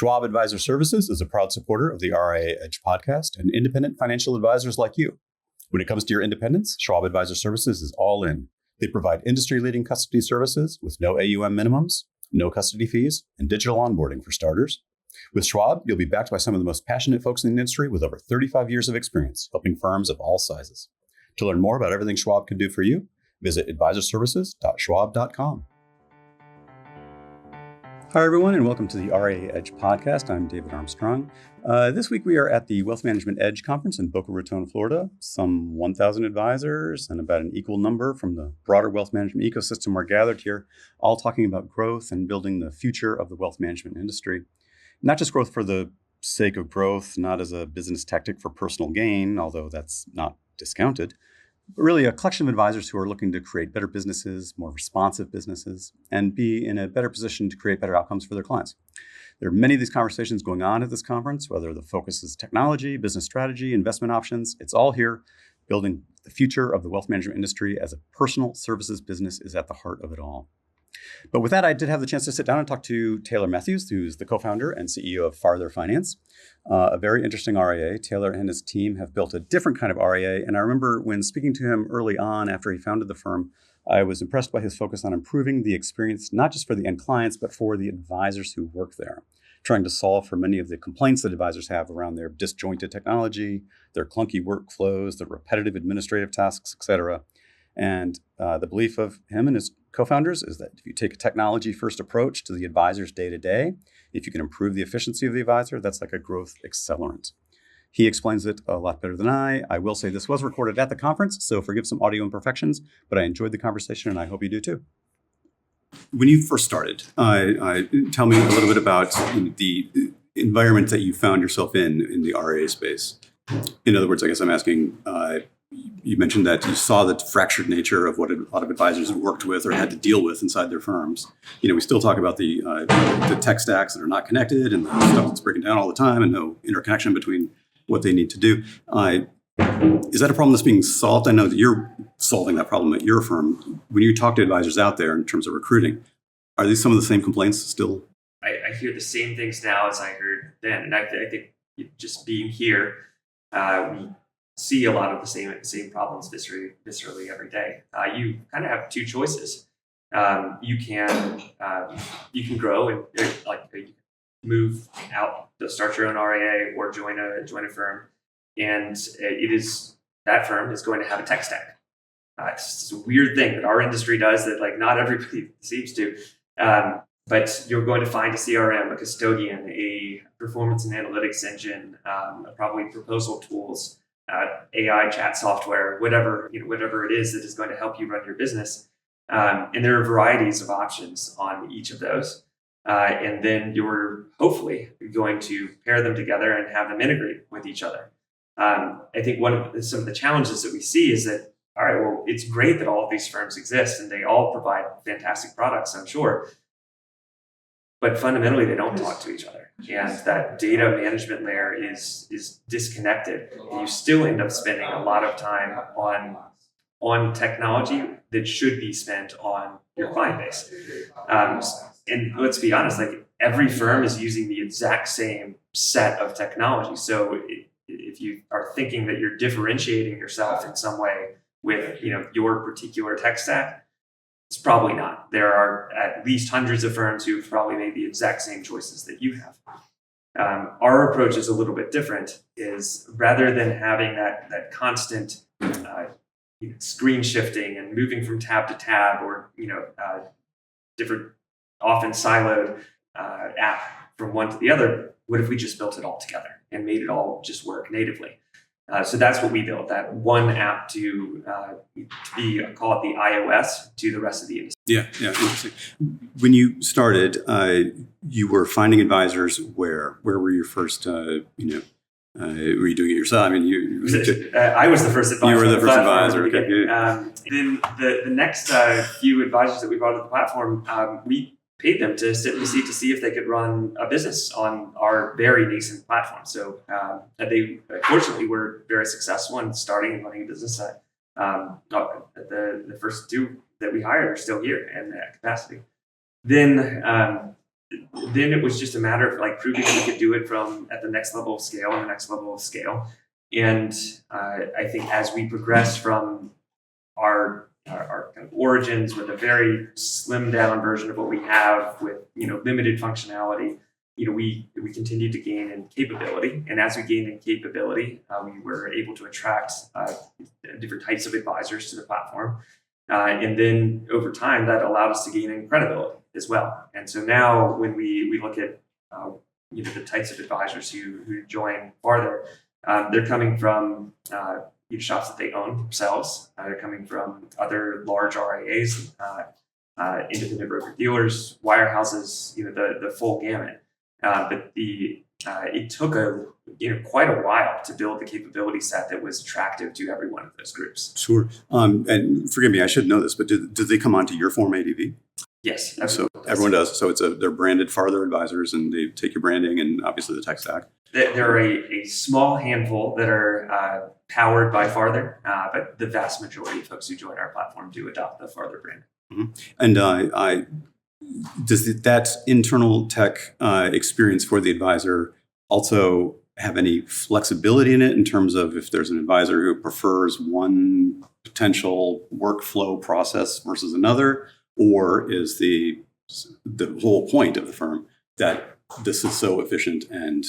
Schwab Advisor Services is a proud supporter of the RIA EDGE podcast and independent financial advisors like you. When it comes to your independence, Schwab Advisor Services is all in. They provide industry-leading custody services with no AUM minimums, no custody fees, and digital onboarding for starters. With Schwab, you'll be backed by some of the most passionate folks in the industry with over 35 years of experience helping firms of all sizes. To learn more about everything Schwab can do for you, visit advisorservices.schwab.com. Hi, everyone, and welcome to the RIA EDGE podcast. I'm David Armstrong. This week, we are at the Wealth Management EDGE conference in Boca Raton, Florida. Some 1,000 advisors and about an equal number from the broader wealth management ecosystem are gathered here, all talking about growth and building the future of the wealth management industry. Not just growth for the sake of growth, not as a business tactic for personal gain, although that's not discounted, but really a collection of advisors who are looking to create better businesses, more responsive businesses, and be in a better position to create better outcomes for their clients. There are many of these conversations going on at this conference, whether the focus is technology, business strategy, investment options. It's all here. Building the future of the wealth management industry as a personal services business is at the heart of it all. But with that, I did have the chance to sit down and talk to Taylor Matthews, who's the co-founder and CEO of Farther Finance, a very interesting RIA. Taylor and his team have built a different kind of RIA. And I remember when speaking to him early on after he founded the firm, I was impressed by his focus on improving the experience, not just for the end clients, but for the advisors who work there, trying to solve for many of the complaints that advisors have around their disjointed technology, their clunky workflows, their repetitive administrative tasks, et cetera. And the belief of him and his co-founders is that if you take a technology-first approach to the advisor's day-to-day, if you can improve the efficiency of the advisor, that's like a growth accelerant. He explains it a lot better than I. I will say this was recorded at the conference, so forgive some audio imperfections, but I enjoyed the conversation, and I hope you do too. When you first started, tell me a little bit about the environment that you found yourself in the RIA space. In other words, I guess I'm asking, you mentioned that you saw the fractured nature of what a lot of advisors have worked with or had to deal with inside their firms. We still talk about the tech stacks that are not connected and the stuff that's breaking down all the time and no interconnection between what they need to do. Is that a problem that's being solved? I know that you're solving that problem at your firm. When you talk to advisors out there in terms of recruiting, are these some of the same complaints still? I hear the same things now as I heard then. And I think just being here, we see a lot of the same problems viscerally every day. You kind of have two choices. You can grow and move out to start your own RIA or join a firm, and that firm is going to have a tech stack. It's a weird thing that our industry does that not everybody seems to. But you're going to find a CRM, a custodian, a performance and analytics engine, probably proposal tools, AI chat software, whatever it is that is going to help you run your business. And there are varieties of options on each of those. And then you're hopefully going to pair them together and have them integrate with each other. I think some of the challenges that we see is that, all right, well, it's great that all of these firms exist and they all provide fantastic products, I'm sure. But fundamentally, they don't talk to each other. And that data management layer is disconnected. And you still end up spending a lot of time on technology that should be spent on your client base. And let's be honest, every firm is using the exact same set of technology. So if you are thinking that you're differentiating yourself in some way with your particular tech stack, it's probably not. There are at least hundreds of firms who've probably made the exact same choices that you have. Our approach is a little bit different. Is rather than having that constant screen shifting and moving from tab to tab, or different, often siloed app from one to the other, what if we just built it all together and made it all just work natively? So that's what we built, that one app to be, call it the iOS to the rest of the industry. Yeah, interesting. When you started, you were finding advisors where were your first, were you doing it yourself? I mean, I was the first advisor. You were the first advisor, okay. Then the next few advisors that we brought to the platform, we paid them to sit in the seat to see if they could run a business on our very nascent platform. So they fortunately were very successful in starting and running a business. The first two that we hired are still here in that capacity. Then then it was just a matter of like proving that we could do it from at the next level of scale and the next level of scale. And I think as we progressed from our kind of origins with a very slimmed down version of what we have with limited functionality, we continued to gain in capability, and as we gained in capability, we were able to attract different types of advisors to the platform, and then over time that allowed us to gain in credibility as well. And so now when we look at the types of advisors who join Farther, they're coming from shops that they own themselves. They're coming from other large RIAs, independent broker dealers, wirehouses, the full gamut. But it took quite a while to build the capability set that was attractive to every one of those groups. Sure. And forgive me, I should know this, but did they come onto your form ADV? Yes. So everyone does. So they're branded Farther advisors, and they take your branding and obviously the tech stack. There are a small handful that are powered by Farther, but the vast majority of folks who join our platform do adopt the Farther brand. Mm-hmm. And does that internal tech experience for the advisor also have any flexibility in it in terms of if there's an advisor who prefers one potential workflow process versus another, or is the whole point of the firm that this is so efficient and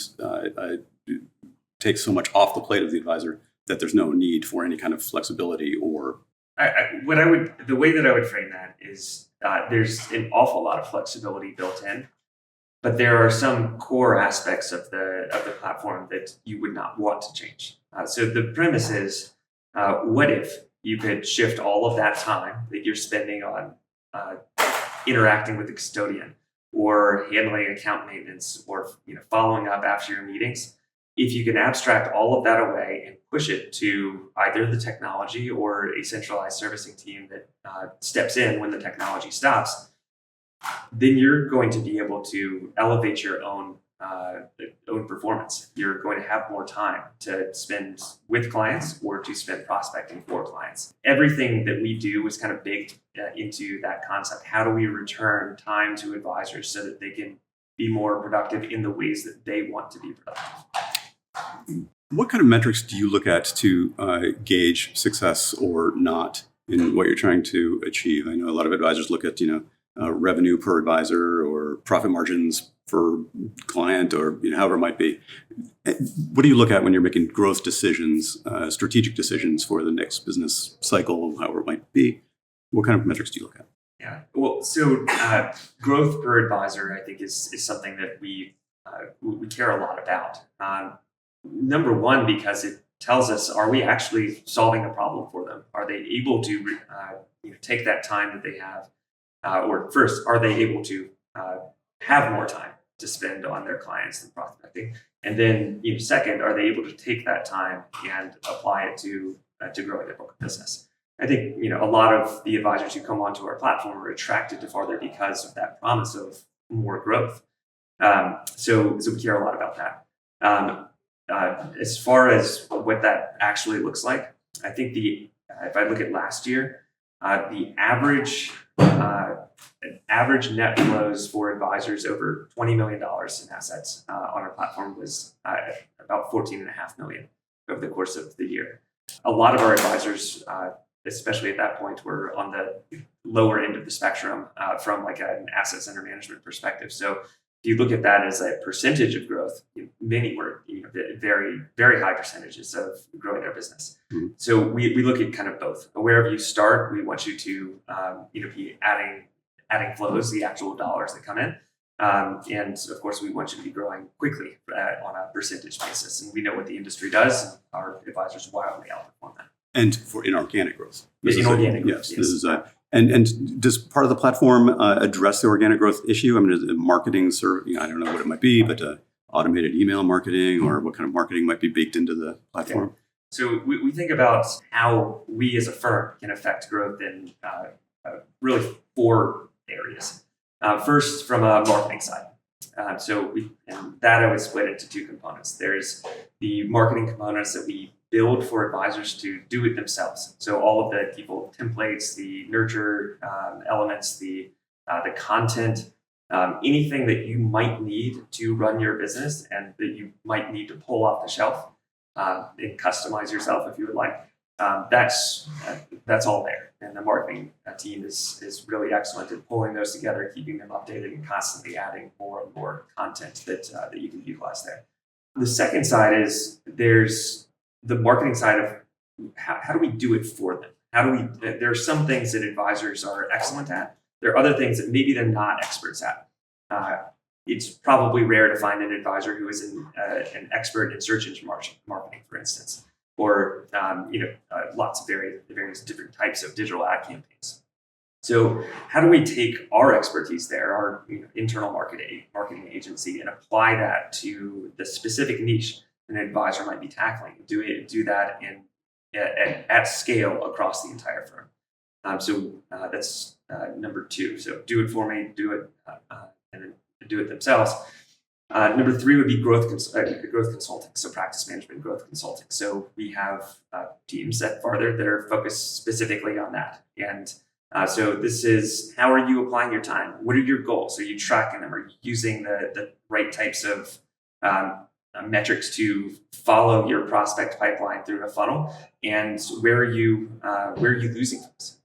takes so much off the plate of the advisor that there's no need for any kind of flexibility? Or the way that I would frame that is there's an awful lot of flexibility built in, but there are some core aspects of the platform that you would not want to change. So the premise is, what if you could shift all of that time that you're spending on interacting with the custodian or handling account maintenance or following up after your meetings, if you can abstract all of that away and push it to either the technology or a centralized servicing team that steps in when the technology stops, then you're going to be able to elevate your own performance. You're going to have more time to spend with clients or to spend prospecting for clients. Everything that we do is kind of baked into that concept. How do we return time to advisors so that they can be more productive in the ways that they want to be productive? What kind of metrics do you look at to gauge success or not in what you're trying to achieve? I know a lot of advisors look at, revenue per advisor or profit margins per client, or however it might be. What do you look at when you're making growth decisions, strategic decisions for the next business cycle, however it might be? What kind of metrics do you look at? Yeah, well, so growth per advisor, I think, is something that we care a lot about. Number one, because it tells us, are we actually solving a problem for them? Are they able to take that time that they have? Or first, are they able to have more time to spend on their clients and prospecting? And then, second, are they able to take that time and apply it to growing their book of business? I think a lot of the advisors who come onto our platform are attracted to Farther because of that promise of more growth. So we care a lot about that. As far as what that actually looks like, I think if I look at last year, the average net flows for advisors over $20 million in assets on our platform was about $14.5 million over the course of the year. A lot of our advisors, especially at that point, were on the lower end of the spectrum from like an assets under management perspective. So if you look at that as a percentage of growth, many were very, very high percentages of growing their business. Mm-hmm. So we look at kind of both. Wherever you start, we want you to be adding flows, the actual dollars that come in. And of course, we want you to be growing quickly on a percentage basis. And we know what the industry does. And our advisors wildly outperform that. And for inorganic growth. Inorganic growth, yes. This is and does part of the platform address the organic growth issue? I mean, is it marketing, I don't know what it might be, but automated email marketing, or what kind of marketing might be baked into the platform? Okay. So we think about how we as a firm can affect growth in really 4 areas. First, from a marketing side. That I would split into 2 components. There's the marketing components that we build for advisors to do it themselves. So all of the people templates, the nurture elements, the content, anything that you might need to run your business and that you might need to pull off the shelf and customize yourself if you would like. That's all there, and the marketing team is really excellent at pulling those together, keeping them updated, and constantly adding more and more content that you can utilize there. The second side is there's the marketing side of how do we do it for them? There are some things that advisors are excellent at. There are other things that maybe they're not experts at. It's probably rare to find an advisor who is an expert in search engine marketing, for instance, or lots of various different types of digital ad campaigns. So how do we take our expertise there, our internal marketing agency, and apply that to the specific niche an advisor might be tackling? Do that at scale across the entire firm. So that's number two. So do it for me, do it, and then do it themselves. Number three would be growth consulting. So practice management, growth consulting. So we have teams at Farther that are focused specifically on that. And so this is, how are you applying your time? What are your goals? Are you tracking them? Are you using the right types of metrics to follow your prospect pipeline through a funnel? And where are you losing things?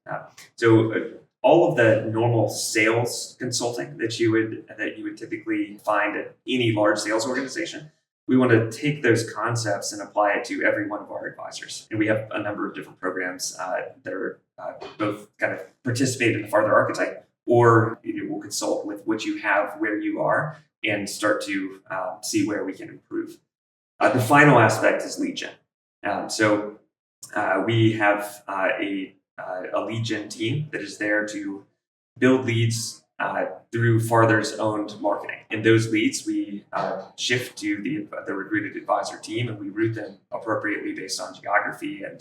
All of the normal sales consulting that you would typically find at any large sales organization, we want to take those concepts and apply it to every one of our advisors. And we have a number of different programs that are both kind of participate in the Farther archetype, or we'll consult with what you have where you are and start to see where we can improve. The final aspect is lead gen. We have a lead gen team that is there to build leads through Farther's owned marketing. And those leads we shift to the recruited advisor team, and we route them appropriately based on geography and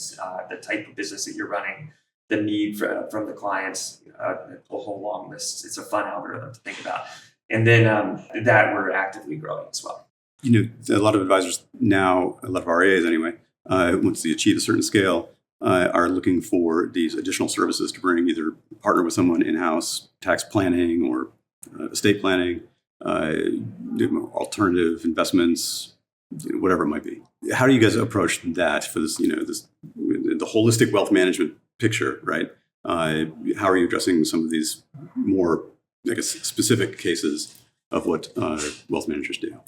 the type of business that you're running, the need from the clients, a whole long list. It's a fun algorithm to think about. And then that we're actively growing as well. A lot of advisors now, a lot of RIAs anyway, once they achieve a certain scale, are looking for these additional services to bring, either partner with someone in-house, tax planning or estate planning, alternative investments, whatever it might be. How do you guys approach that for this, the holistic wealth management picture, right? How are you addressing some of these more, specific cases of what wealth managers do?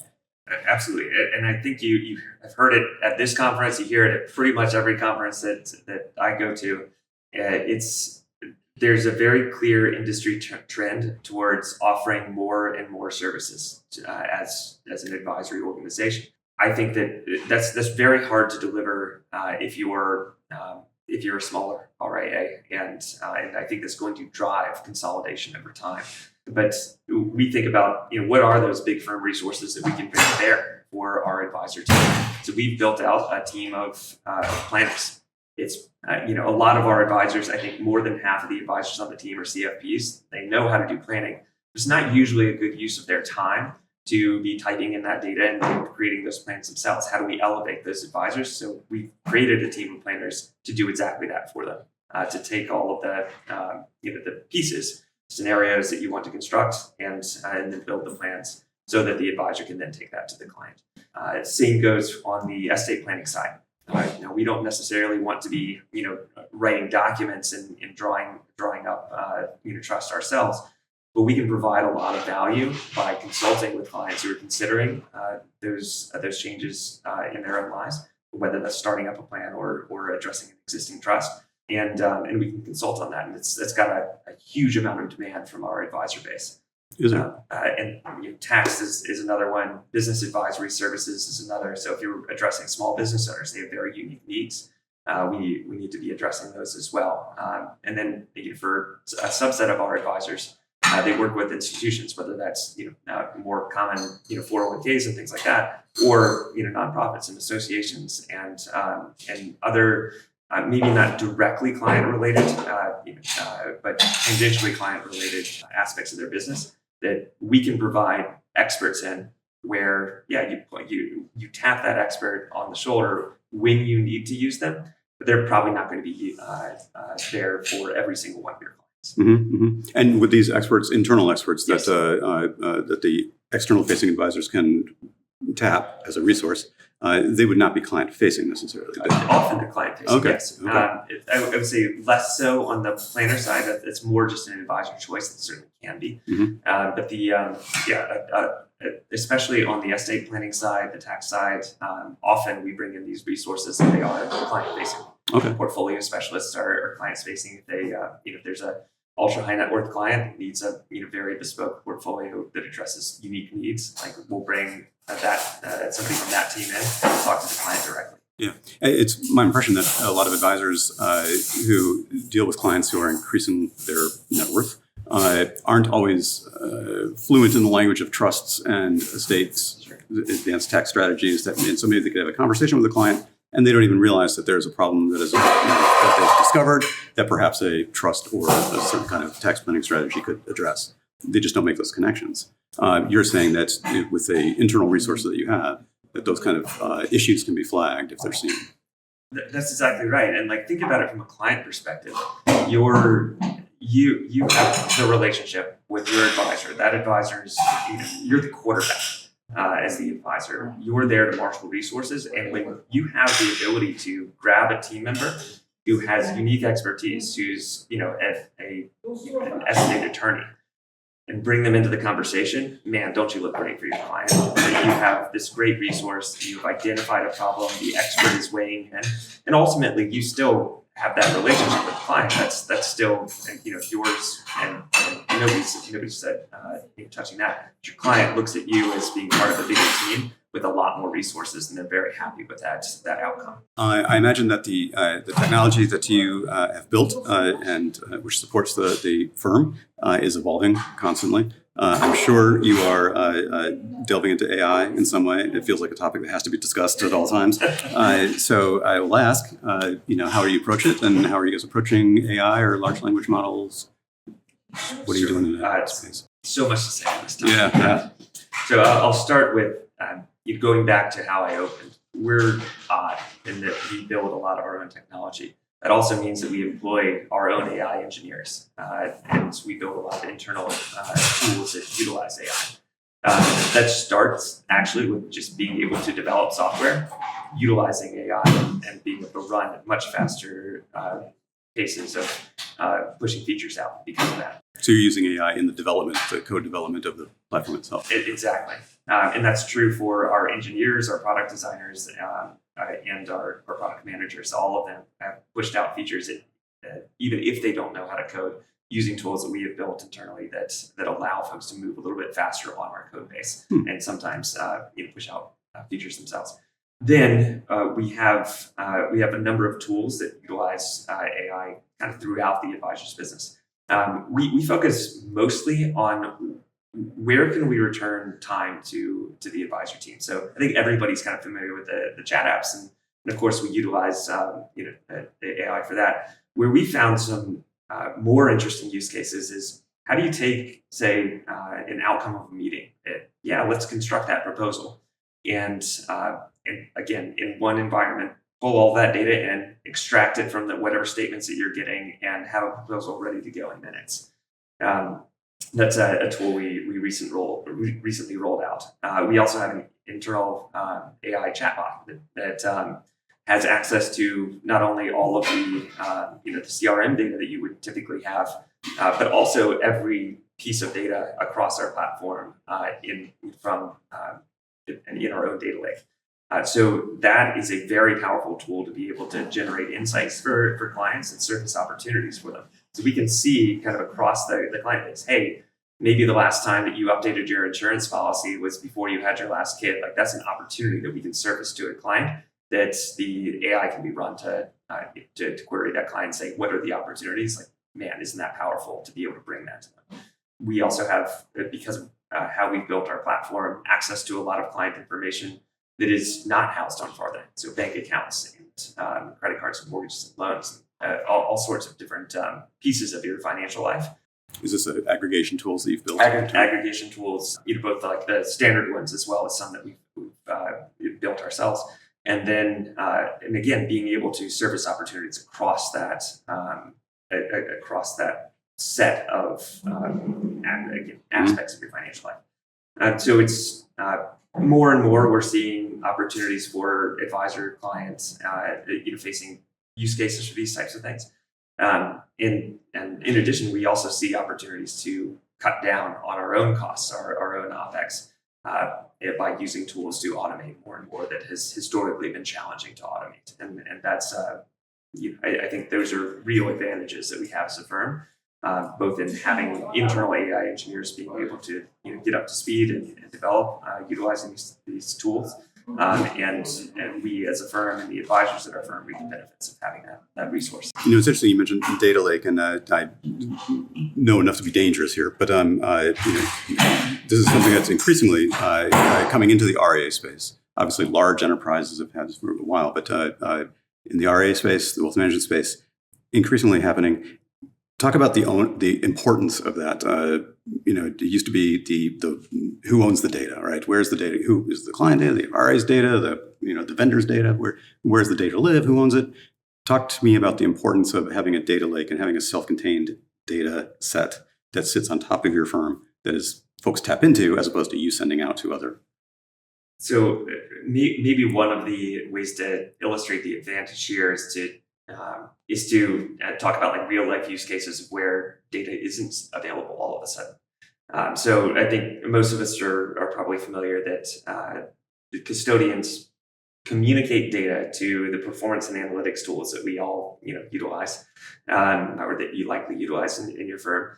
Absolutely. And I think you have heard it at this conference. You hear it at pretty much every conference that I go to. There's a very clear industry trend towards offering more and more services as an advisory organization. I think that's very hard to deliver if you're a smaller RIA, and I think that's going to drive consolidation over time. But we think about what are those big firm resources that we can bring to bear for our advisor team. So we've built out a team of planners. It's a lot of our advisors, I think more than half of the advisors on the team are CFPs. They know how to do planning. It's not usually a good use of their time to be typing in that data and creating those plans themselves. How do we elevate those advisors? So we've created a team of planners to do exactly that for them, to take all of the pieces, scenarios that you want to construct, and then build the plans so that the advisor can then take that to the client. Same goes on the estate planning side. We don't necessarily want to be writing documents and drawing up trust ourselves, but we can provide a lot of value by consulting with clients who are considering those changes in their own lives, whether that's starting up a plan or addressing an existing trust. And we can consult on that, and it's got a huge amount of demand from our advisor base. Is it? Tax is another one. Business advisory services is another. So if you're addressing small business owners, they have very unique needs. We need to be addressing those as well. And then for a subset of our advisors, they work with institutions, whether that's more common 401ks and things like that, or nonprofits and associations and other. Maybe not directly client-related, but tangentially client-related aspects of their business that we can provide experts in, where you tap that expert on the shoulder when you need to use them, but they're probably not going to be there for every single one of your clients. And with these experts, internal experts that that the external-facing advisors can tap as a resource, they would not be client-facing necessarily. Often they're client-facing, Okay. yes. Okay. I would say less so on the planner side. It's more just an advisor choice. That certainly can be. But especially on the estate planning side, the tax side, often we bring in these resources and they are client-facing. Okay. Portfolio specialists are client-facing. If they, if there's a ultra high net worth client that needs a very bespoke portfolio that addresses unique needs, like we'll bring somebody from that team in and talk to the client directly. Yeah, it's my impression that a lot of advisors who deal with clients who are increasing their net worth aren't always fluent in the language of trusts and estates, advanced tax strategies. And so maybe they could have a conversation with a client and they don't even realize that there's a problem that is that they've discovered that perhaps a trust or a certain kind of tax planning strategy could address. They just don't make those connections. You're saying that with the internal resources that you have, that those kind of issues can be flagged if they're seen. That's exactly right. And think about it from a client perspective. You have the relationship with your advisor. That advisor's, you're the quarterback as the advisor. You're there to marshal resources. And when you have the ability to grab a team member who has unique expertise, who's an estate attorney, and bring them into the conversation, man, don't you look great for your client? That you have this great resource, you've identified a problem, the expert is weighing in, and ultimately you still have that relationship with the client. That's still yours, and nobody's said touching that. Your client looks at you as being part of a bigger team with a lot more resources, and they're very happy with that outcome. I imagine that the technology that you have built and which supports the firm is evolving constantly. I'm sure you are delving into AI in some way. It feels like a topic that has to be discussed at all times. So I will ask, how are you approaching it, and how are you guys approaching AI or large language models? What are you doing in that space? So much to say on this topic. Yeah. So I'll start with going back to how I opened. We're odd in that we build a lot of our own technology. That also means that we employ our own AI engineers, and we build a lot of internal tools that utilize AI. That starts actually with just being able to develop software, utilizing AI, and being able to run at much faster paces of pushing features out because of that. So you're using AI in the code development of the platform itself. Exactly. And that's true for our engineers, our product designers, and our product managers. All of them have pushed out features that even if they don't know how to code, using tools that we have built internally that allow folks to move a little bit faster on our code base and sometimes push out features themselves. Then we have a number of tools that utilize AI kind of throughout the advisor's business. We focus mostly on where can we return time to the advisor team. So I think everybody's kind of familiar with the chat apps, and of course we utilize the AI for that. Where we found some more interesting use cases is how do you take, say, an outcome of a meeting? Let's construct that proposal, and again, in one environment, pull all that data in, extract it from whatever statements that you're getting, and have a proposal ready to go in minutes. That's a tool we recently rolled out. We also have an internal AI chatbot that has access to not only all of the CRM data that you would typically have, but also every piece of data across our platform in our own data lake. So that is a very powerful tool to be able to generate insights for clients and surface opportunities for them. So we can see kind of across the client base, hey, maybe the last time that you updated your insurance policy was before you had your last kid. That's an opportunity that we can surface to a client that the AI can be run to query that client and say, what are the opportunities? Man, isn't that powerful to be able to bring that to them? We also have, because of how we've built our platform, access to a lot of client information that is not housed on Farther. So bank accounts and credit cards and mortgages and loans, all sorts of different pieces of your financial life. Is this aggregation tools that you've built? Aggregation tools, both like the standard ones as well as some that we've built ourselves. And then, and again, being able to surface opportunities across that set of aspects of your financial life. So it's more and more we're seeing opportunities for advisor clients, facing use cases for these types of things. And in addition, we also see opportunities to cut down on our own costs, our own OpEx, by using tools to automate more and more that has historically been challenging to automate. And that's, I think those are real advantages that we have as a firm, both in having internal AI engineers being able to get up to speed and develop utilizing these tools. And we as a firm and the advisors at our firm reap the benefits of having that resource. It's interesting you mentioned data lake, and I know enough to be dangerous here, but this is something that's increasingly coming into the RIA space. Obviously, large enterprises have had this for a while, but in the RIA space, the wealth management space, increasingly happening. Talk about the importance of that. It used to be the who owns the data, right? Where's the data? Who is the client data? The RIA's data? The vendor's data? Where's the data live? Who owns it? Talk to me about the importance of having a data lake and having a self-contained data set that sits on top of your firm that is folks tap into, as opposed to you sending out to other. So maybe one of the ways to illustrate the advantage here is to talk about like real life use cases where data isn't available all of a sudden. So I think most of us are probably familiar that the custodians communicate data to the performance and analytics tools that we all utilize, or that you likely utilize in your firm,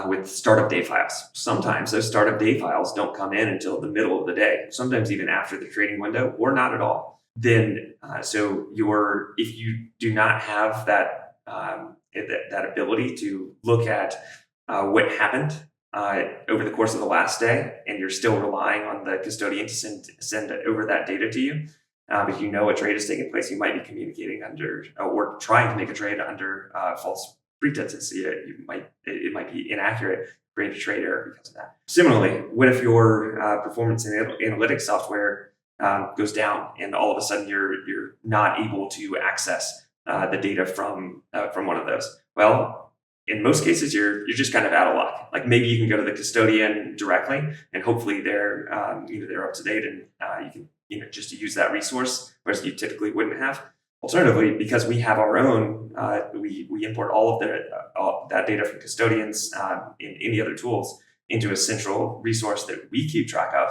with startup day files. Sometimes those startup day files don't come in until the middle of the day, sometimes even after the trading window, or not at all. Then, if you do not have that ability to look at what happened over the course of the last day, and you're still relying on the custodian to send over that data to you, if you know a trade is taking place, you might be communicating under or trying to make a trade under false pretenses. It might be inaccurate, create a trade error because of that. Similarly, what if your performance and analytics software goes down, and all of a sudden you're not able to access the data from one of those? Well, in most cases, you're just kind of out of luck. Like maybe you can go to the custodian directly, and hopefully they're up to date, and you can just to use that resource, whereas you typically wouldn't have. Alternatively, because we have our own, we import all of that data from custodians and any other tools into a central resource that we keep track of.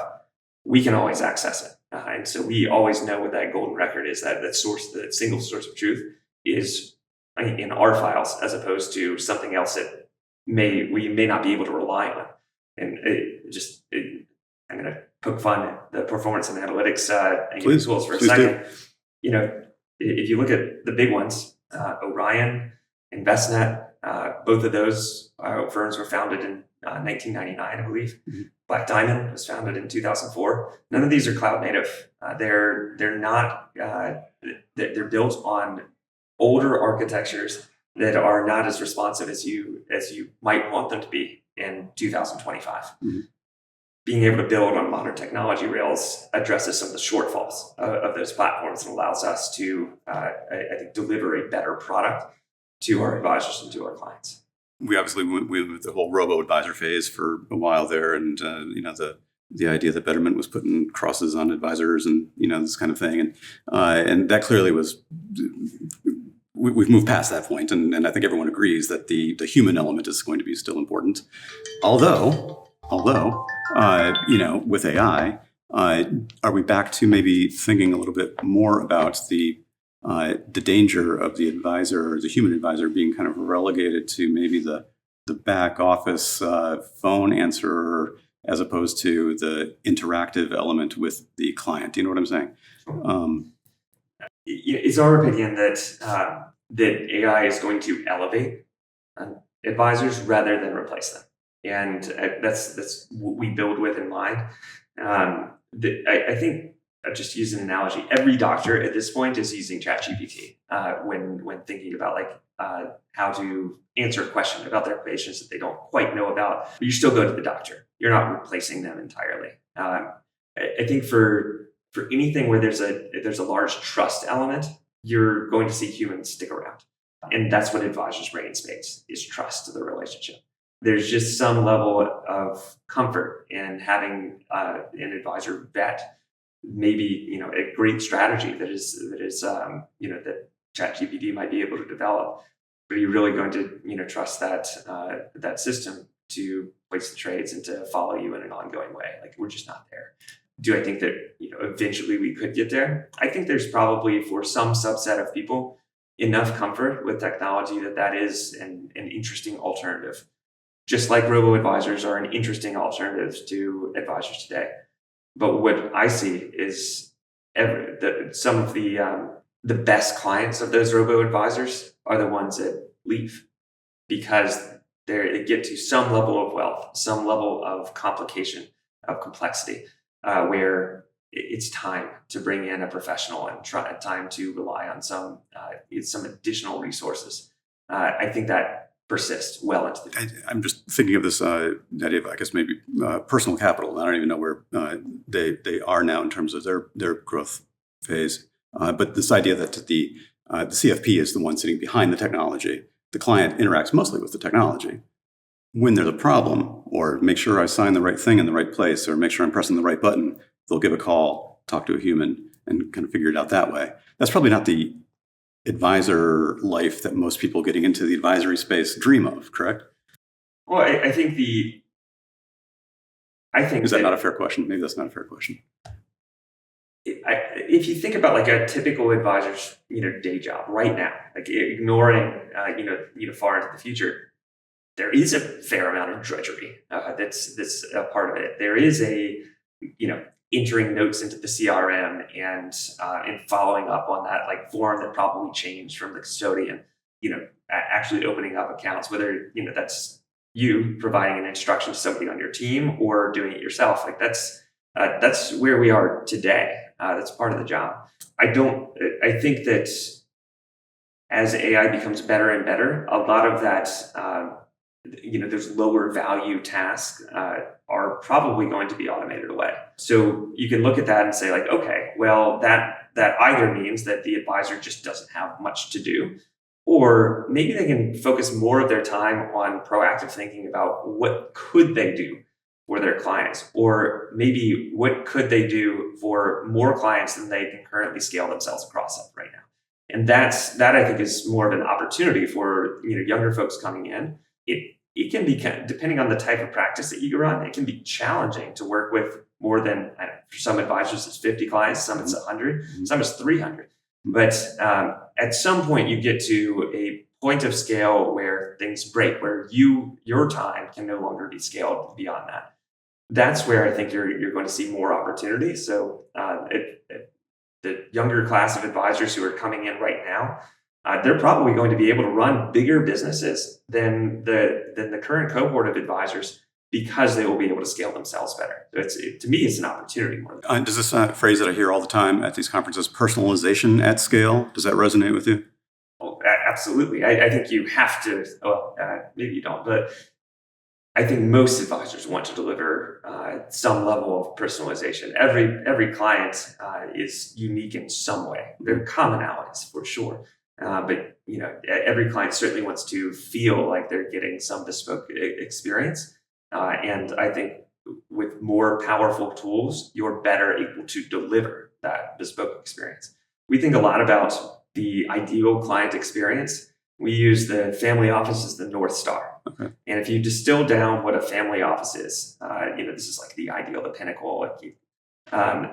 We can always access it. And so we always know what that golden record is, that source, the single source of truth is in our files, as opposed to something else that we may not be able to rely on. And I'm going to poke fun at the performance and analytics tools for a second. If you look at the big ones, Orion, Envestnet, both of those firms were founded in 1999, I believe. Mm-hmm. Black Diamond was founded in 2004. None of these are cloud native. They're not. They're built on older architectures that are not as responsive as you might want them to be in 2025. Mm-hmm. Being able to build on modern technology rails addresses some of the shortfalls of those platforms and allows us to, I think, deliver a better product to our advisors and to our clients. We obviously went with the whole robo-advisor phase for a while there, and the idea that Betterment was putting crosses on advisors and this kind of thing, and that clearly was. We've moved past that point, and I think everyone agrees that the human element is going to be still important. Although with AI, are we back to maybe thinking a little bit more about the danger of the advisor, or the human advisor, being kind of relegated to maybe the back office phone answerer, as opposed to the interactive element with the client? Do you know what I'm saying? It's our opinion that AI is going to elevate advisors rather than replace them. And that's what we build with in mind. I think, just use an analogy, every doctor at this point is using ChatGPT when thinking about how to answer a question about their patients that they don't quite know about. But you still go to the doctor. You're not replacing them entirely. I think for anything where there's a large trust element, you're going to see humans stick around. And that's what advisors bring in spades, is trust to the relationship. There's just some level of comfort in having an advisor vet maybe a great strategy that ChatGPT might be able to develop. But are you really going to trust that system to place the trades and to follow you in an ongoing way? Like, we're just not there. Do I think that eventually we could get there? I think there's probably, for some subset of people, enough comfort with technology that is an interesting alternative. Just like robo-advisors are an interesting alternative to advisors today. But what I see is some of the best clients of those robo-advisors are the ones that leave, because they get to some level of wealth, some level of complication, of complexity, where it's time to bring in a professional and time to rely on some additional resources. I think that persists well into the future. I'm just thinking of this idea of, I guess, maybe personal capital. I don't even know where they are now in terms of their growth phase. But this idea that the CFP is the one sitting behind the technology. The client interacts mostly with the technology. When there's a problem, or make sure I sign the right thing in the right place, or make sure I'm pressing the right button, they'll give a call, talk to a human, and kind of figure it out that way. That's probably not the advisor life that most people getting into the advisory space dream of, correct? Well, I think is that not a fair question? Maybe that's not a fair question. If you think about like a typical advisor's day job right now, like ignoring far into the future, there is a fair amount of drudgery that's a part of it. There is entering notes into the CRM and following up on that like form that probably changed from the custodian, actually opening up accounts, whether that's you providing an instruction to somebody on your team or doing it yourself. Like that's where we are today. That's part of the job. I think that as AI becomes better and better, a lot of that those lower value tasks are probably going to be automated away. So you can look at that and say like, okay, well, that either means that the advisor just doesn't have much to do, or maybe they can focus more of their time on proactive thinking about what could they do for their clients, or maybe what could they do for more clients than they can currently scale themselves across it right now. And that I think is more of an opportunity for younger folks coming in. It can be, depending on the type of practice that you run, it can be challenging to work with more than, for some advisors it's 50 clients, some it's 100, some it's 300. But at some point you get to a point of scale where things break, where your time can no longer be scaled beyond that. That's where I think you're going to see more opportunity. So the younger class of advisors who are coming in right now, they're probably going to be able to run bigger businesses than the current cohort of advisors, because they will be able to scale themselves better. So to me, it's an opportunity more. Does this phrase that I hear all the time at these conferences, personalization at scale, does that resonate with you? Oh, absolutely. I think you have to. Well, maybe you don't, but I think most advisors want to deliver some level of personalization. Every client is unique in some way. There are commonalities for sure. But every client certainly wants to feel like they're getting some bespoke experience. And I think with more powerful tools, you're better able to deliver that bespoke experience. We think a lot about the ideal client experience. We use the family office as the North Star. Okay. And if you distill down what a family office is, this is like the ideal, the pinnacle.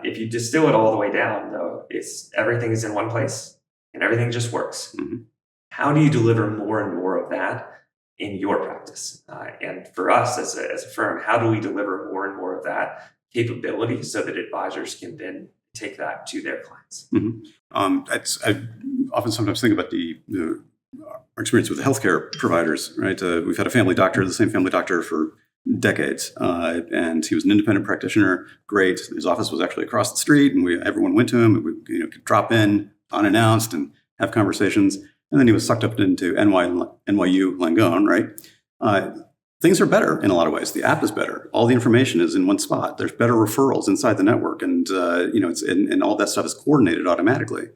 If you distill it all the way down, though, everything is in one place. And everything just works. Mm-hmm. How do you deliver more and more of that in your practice? And for us as a firm, how do we deliver more and more of that capability so that advisors can then take that to their clients? Mm-hmm. I often sometimes think about our experience with the healthcare providers, right? We've had a family doctor, the same family doctor for decades, and he was an independent practitioner. Great. His office was actually across the street, and everyone went to him. And we could drop in unannounced and have conversations. And then he was sucked up into NYU Langone, right? Things are better in a lot of ways. The app is better. All the information is in one spot. There's better referrals inside the network, and and all that stuff is coordinated automatically.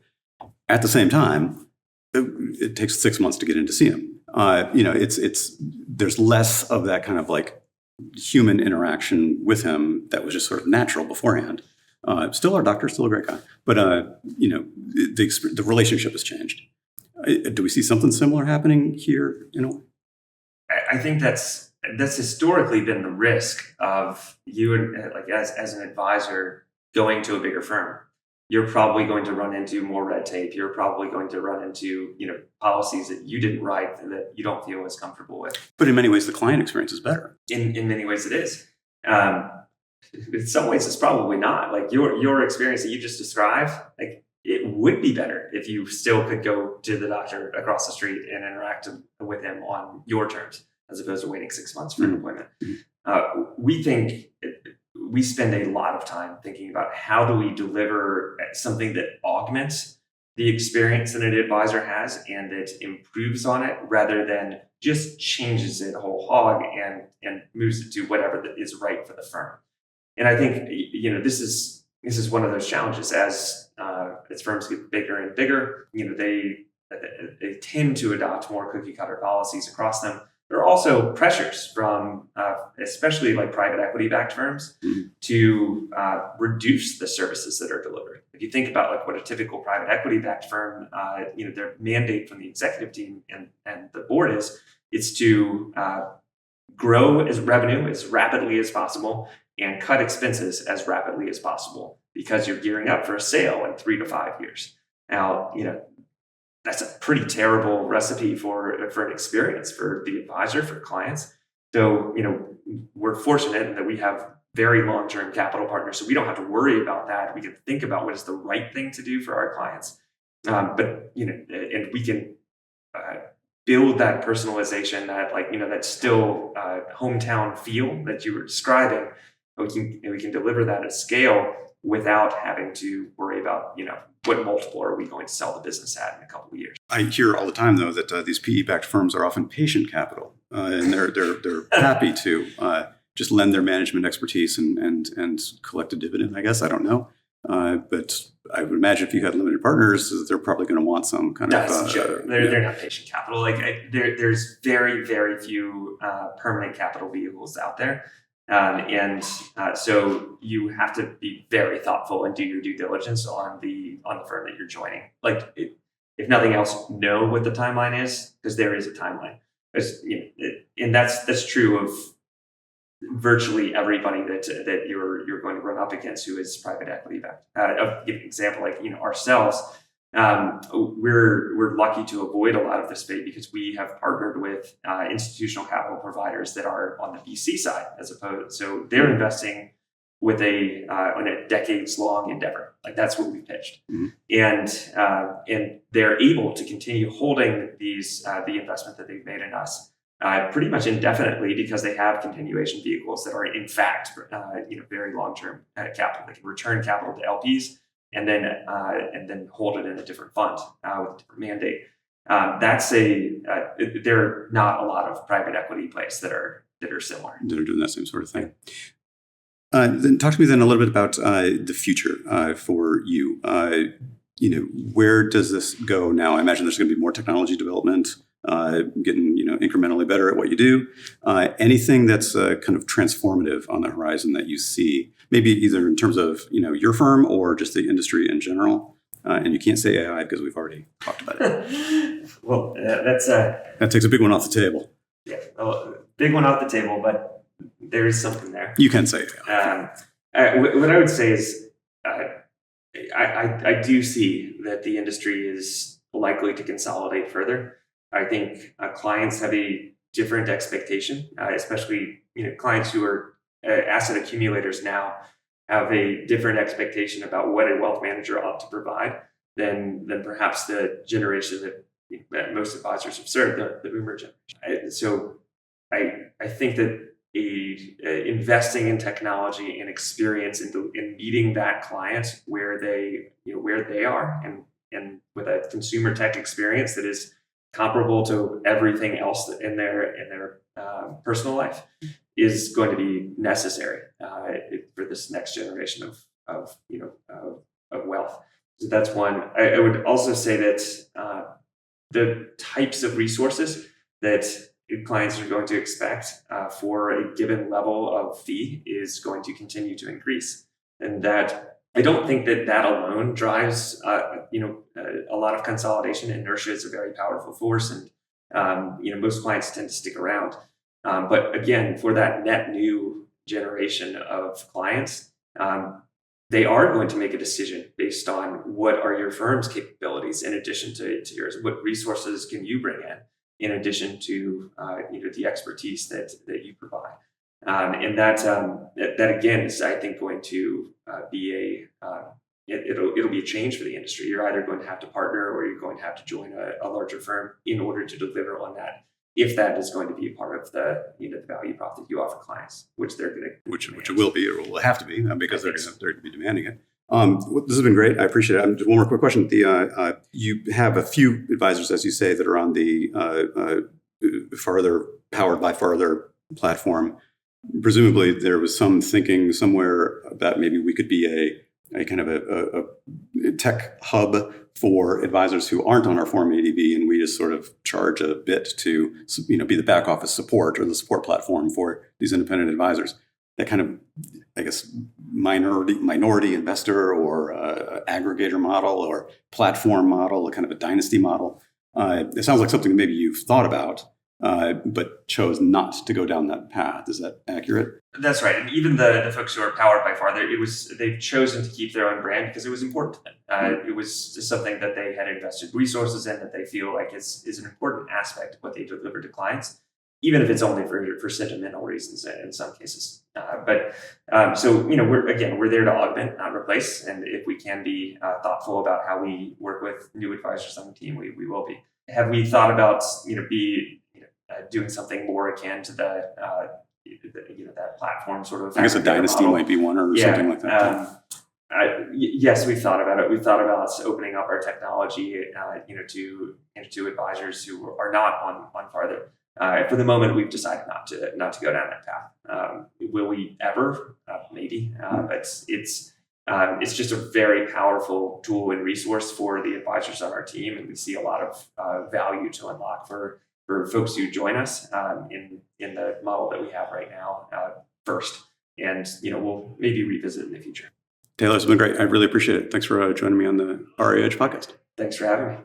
At the same time, it takes 6 months to get in to see him. There's less of that kind of like human interaction with him that was just sort of natural beforehand. Still our doctor, still a great guy, but the relationship has changed. Do we see something similar happening here in a way? I think that's historically been the risk of you, like as an advisor going to a bigger firm. You're probably going to run into more red tape. You're probably going to run into policies that you didn't write and that you don't feel as comfortable with. But in many ways, the client experience is better. In many ways, it is. In some ways, it's probably not. Like your experience that you just described, like it would be better if you still could go to the doctor across the street and interact with him on your terms, as opposed to waiting 6 months for an appointment. We think we spend a lot of time thinking about how do we deliver something that augments the experience that an advisor has and that improves on it, rather than just changes it whole hog and moves it to whatever that is right for the firm. And I think this is one of those challenges as firms get bigger and bigger. They tend to adopt more cookie cutter policies across them. There are also pressures from especially like private equity backed firms to reduce the services that are delivered. If you think about like what a typical private equity backed firm, their mandate from the executive team and the board is to grow revenue as rapidly as possible and cut expenses as rapidly as possible, because you're gearing up for a sale in 3 to 5 years. Now, that's a pretty terrible recipe for an experience for the advisor, for clients. So, we're fortunate in that we have very long-term capital partners, so we don't have to worry about that. We can think about what is the right thing to do for our clients. And we can build that personalization, that still hometown feel that you were describing. We can deliver that at scale without having to worry about, what multiple are we going to sell the business at in a couple of years. I hear all the time, though, that these PE-backed firms are often patient capital, and they're happy to just lend their management expertise and collect a dividend. I guess, I don't know, but I would imagine if you had limited partners, they're probably going to want some kind of. They're not patient capital. There's very, very few permanent capital vehicles out there. So you have to be very thoughtful and do your due diligence on the firm that you're joining. If nothing else, know what the timeline is, because there is a timeline. And that's true of virtually everybody that you're going to run up against who is private equity backed. I'll give an example, ourselves. We're lucky to avoid a lot of this debate because we have partnered with institutional capital providers that are on the VC side, so they're investing with on a decades-long endeavor. That's what we pitched, and they're able to continue holding the investment that they've made in us pretty much indefinitely, because they have continuation vehicles that are in fact very long-term capital. They can return capital to LPs. And then hold it in a different fund with a different mandate. There are not a lot of private equity plays that are similar. That are doing that same sort of thing. Then talk to me then a little bit about the future for you. Where does this go now? I imagine there's going to be more technology development, getting incrementally better at what you do. Anything that's kind of transformative on the horizon that you see? Maybe either in terms of your firm or just the industry in general. And you can't say AI because we've already talked about it. Well, that takes a big one off the table. Yeah, big one off the table, but there is something there. You can say AI. What I would say is, I do see that the industry is likely to consolidate further. I think clients have a different expectation, especially clients who are asset accumulators now have a different expectation about what a wealth manager ought to provide than perhaps the generation that most advisors have served, the boomer generation. So I think that investing in technology and experience in meeting that client where they are and with a consumer tech experience that is comparable to everything else in their personal life is going to be necessary for this next generation of wealth. So that's one. I would also say that the types of resources that clients are going to expect for a given level of fee is going to continue to increase. And that I don't think that alone drives a lot of consolidation. Inertia is a very powerful force, and most clients tend to stick around. But again, for that net new generation of clients, they are going to make a decision based on what are your firm's capabilities in addition to yours. What resources can you bring in addition to the expertise that you provide. And that again is, I think, going to be it'll be a change for the industry. You're either going to have to partner or you're going to have to join a larger firm in order to deliver on that, if that is going to be a part of the value prop that you offer clients, which they're going to which it will be, or will have to be, because they're going to be demanding it. This has been great. I appreciate it. Just one more quick question. You have a few advisors, as you say, that are on the powered by farther platform. Presumably, there was some thinking somewhere about maybe we could be a kind of a tech hub for advisors who aren't on our Form ADV, and we just sort of charge a bit to be the back office support or the support platform for these independent advisors. That kind of, I guess, minority investor or aggregator model or platform model, a kind of a dynasty model. It sounds like something maybe you've thought about, but chose not to go down that path. Is that accurate? That's right. And even the folks who are powered by Farther, they've chosen to keep their own brand because it was important to them. It was something that they had invested resources in, that they feel like is an important aspect of what they deliver to clients, even if it's only for sentimental reasons in some cases. So we're there to augment, not replace. And if we can be thoughtful about how we work with new advisors on the team, we will be. Have we thought about doing something more akin to that platform sort of? I guess a dynasty model might be one, or something like that. Yes, we've thought about it. We've thought about opening up our technology, to advisors who are not on Farther. For the moment, we've decided not to go down that path. Will we ever? Maybe. But it's just a very powerful tool and resource for the advisors on our team, and we see a lot of value to unlock for folks who join us in the model that we have right now first. And we'll maybe revisit in the future. Taylor, it's been great. I really appreciate it. Thanks for joining me on the RA Edge podcast. Thanks for having me.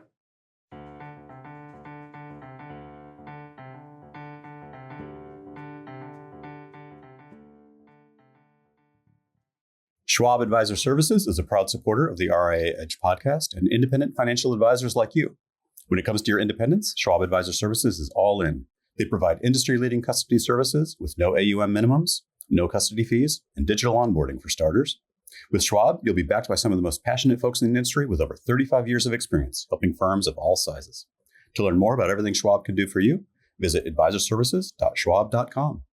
Schwab Advisor Services is a proud supporter of the RIA Edge podcast and independent financial advisors like you. When it comes to your independence, Schwab Advisor Services is all in. They provide industry-leading custody services with no AUM minimums, no custody fees, and digital onboarding for starters. With Schwab, you'll be backed by some of the most passionate folks in the industry with over 35 years of experience helping firms of all sizes. To learn more about everything Schwab can do for you, visit advisorservices.schwab.com.